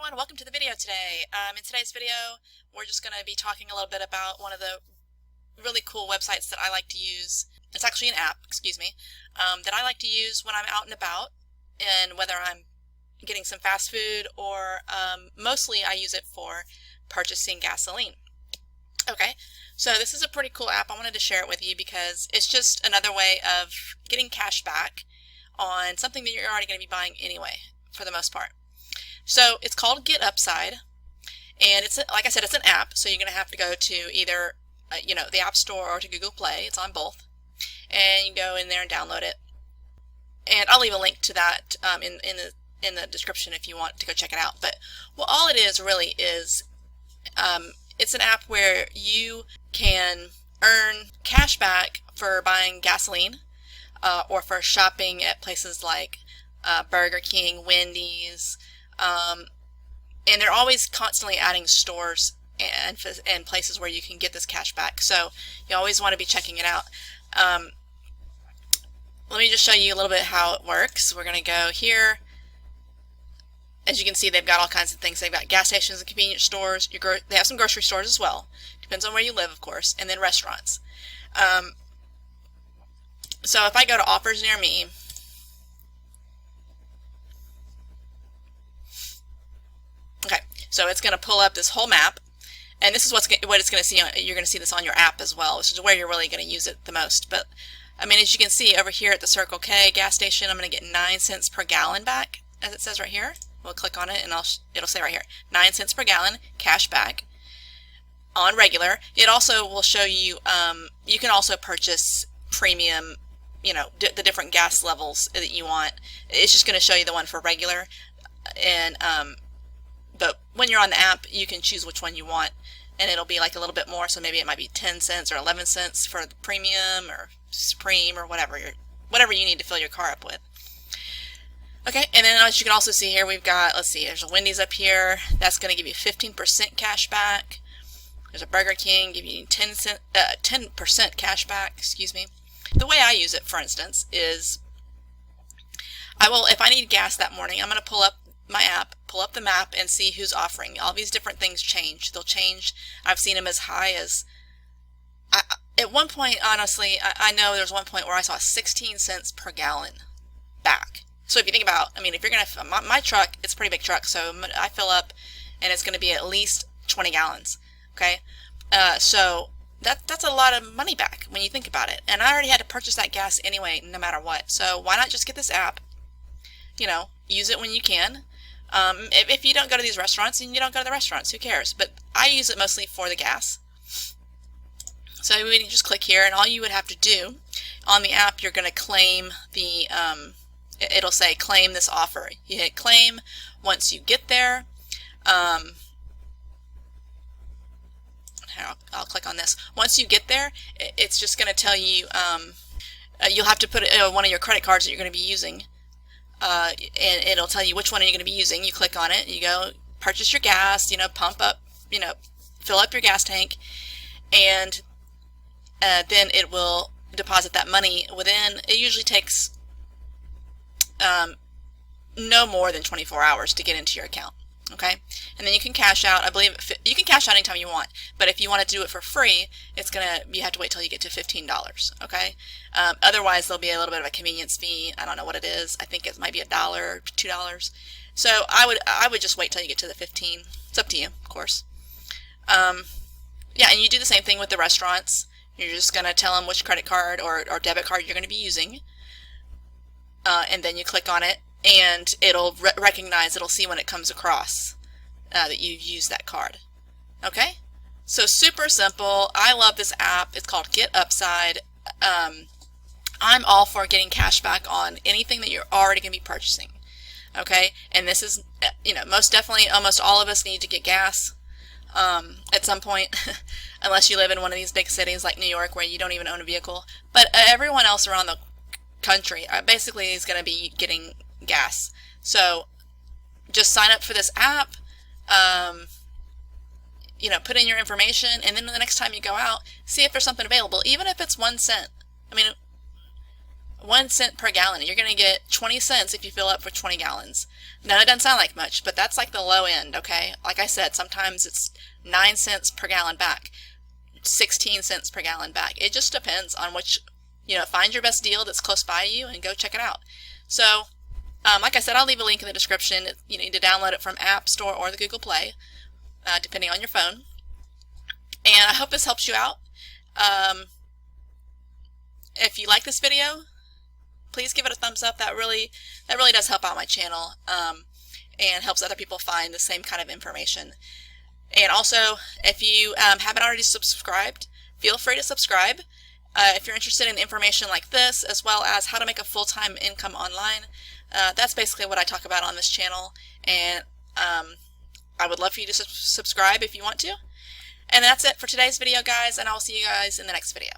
everyone, welcome to the video today. In today's video, we're just going to be talking a little bit about one of the really cool websites that I like to use. It's actually an app, excuse me, that I like to use when I'm out and about, and whether I'm getting some fast food or mostly I use it for purchasing gasoline. Okay, so this is a pretty cool app. I wanted to share it with you because it's just another way of getting cash back on something that you're already going to be buying anyway, for the most part. So it's called Get Upside, and it's, like I said, it's an app, so you're going to have to go to either the App Store or to Google Play. It's on both, and you can go in there and download it. And I'll leave a link to that in the description if you want to go check it out. But well, all it is really is it's an app where you can earn cash back for buying gasoline or for shopping at places like Burger King, Wendy's. And they're always constantly adding stores and places where you can get this cash back. So you always want to be checking it out. Let me just show you a little bit how it works. We're going to go here. As you can see, they've got all kinds of things. They've got gas stations and convenience stores. They have some grocery stores as well. Depends on where you live, of course. And then restaurants. So if I go to offers near me, okay, so it's going to pull up this whole map, and this is what it's going to see. You're going to see this on your app as well, which is where you're really going to use it the most. But I mean, as you can see over here at the Circle K gas station, I'm going to get 9 cents per gallon back, as it says right here. We'll click on it, and it'll say right here, 9 cents per gallon cash back on regular. It also will show you. You can also purchase premium. The different gas levels that you want. It's just going to show you the one for regular, and but when you're on the app, you can choose which one you want, and it'll be like a little bit more. So maybe it might be 10 cents or 11 cents for the premium or supreme or whatever you need to fill your car up with. Okay, and then as you can also see here, we've got, let's see, there's a Wendy's up here. That's going to give you 15% cash back. There's a Burger King, give you 10% cash back. Excuse me. The way I use it, for instance, is if I need gas that morning, I'm going to pull up my app, pull up the map, and see who's offering. All these different things change. They'll change. I've seen them as high as, at one point, honestly, I know there's one point where I saw 16 cents per gallon back. So if you think about, I mean, if you're going to, my truck, it's a pretty big truck, so I fill up, and it's going to be at least 20 gallons, okay? So that's a lot of money back when you think about it. And I already had to purchase that gas anyway, no matter what. So why not just get this app, use it when you can. If you don't go to these restaurants, and you don't go to the restaurants, who cares? But I use it mostly for the gas. So we can just click here, and all you would have to do on the app, you're going to claim the, it'll say claim this offer. You hit claim. Once you get there, I'll click on this. Once you get there, it's just going to tell you, you'll have to put one of your credit cards that you're going to be using. And it'll tell you which one are you going to be using. You click on it, you go purchase your gas, pump up, fill up your gas tank, and then it will deposit that money it usually takes no more than 24 hours to get into your account. Okay, and then you can cash out. I believe you can cash out anytime you want, but if you want to do it for free, you have to wait till you get to $15. Okay, otherwise there'll be a little bit of a convenience fee. I don't know what it is. I think it might be $1 or $2. So I would just wait till you get to the 15. It's up to you, of course. Yeah, and you do the same thing with the restaurants. You're just gonna tell them which credit card or debit card you're gonna be using, and then you click on it. And it'll recognize, it'll see when it comes across that you've used that card. Okay? So super simple. I love this app. It's called Get Upside. I'm all for getting cash back on anything that you're already going to be purchasing. Okay? And this is, most definitely, almost all of us need to get gas at some point, unless you live in one of these big cities like New York where you don't even own a vehicle. But everyone else around the country basically is going to be getting gas. So just sign up for this app, put in your information, and then the next time you go out, see if there's something available, even if it's 1 cent. I mean, 1 cent per gallon. You're going to get 20 cents if you fill up for 20 gallons. Now, that doesn't sound like much, but that's like the low end, okay? Like I said, sometimes it's 9 cents per gallon back, 16 cents per gallon back. It just depends on which, find your best deal that's close by you and go check it out. So, like I said, I'll leave a link in the description. You need to download it from App Store or the Google Play, depending on your phone. And I hope this helps you out. If you like this video, please give it a thumbs up. That really does help out my channel, and helps other people find the same kind of information. And also, if you haven't already subscribed, feel free to subscribe. If you're interested in information like this, as well as how to make a full-time income online, that's basically what I talk about on this channel. And I would love for you to subscribe if you want to. And that's it for today's video, guys, and I'll see you guys in the next video.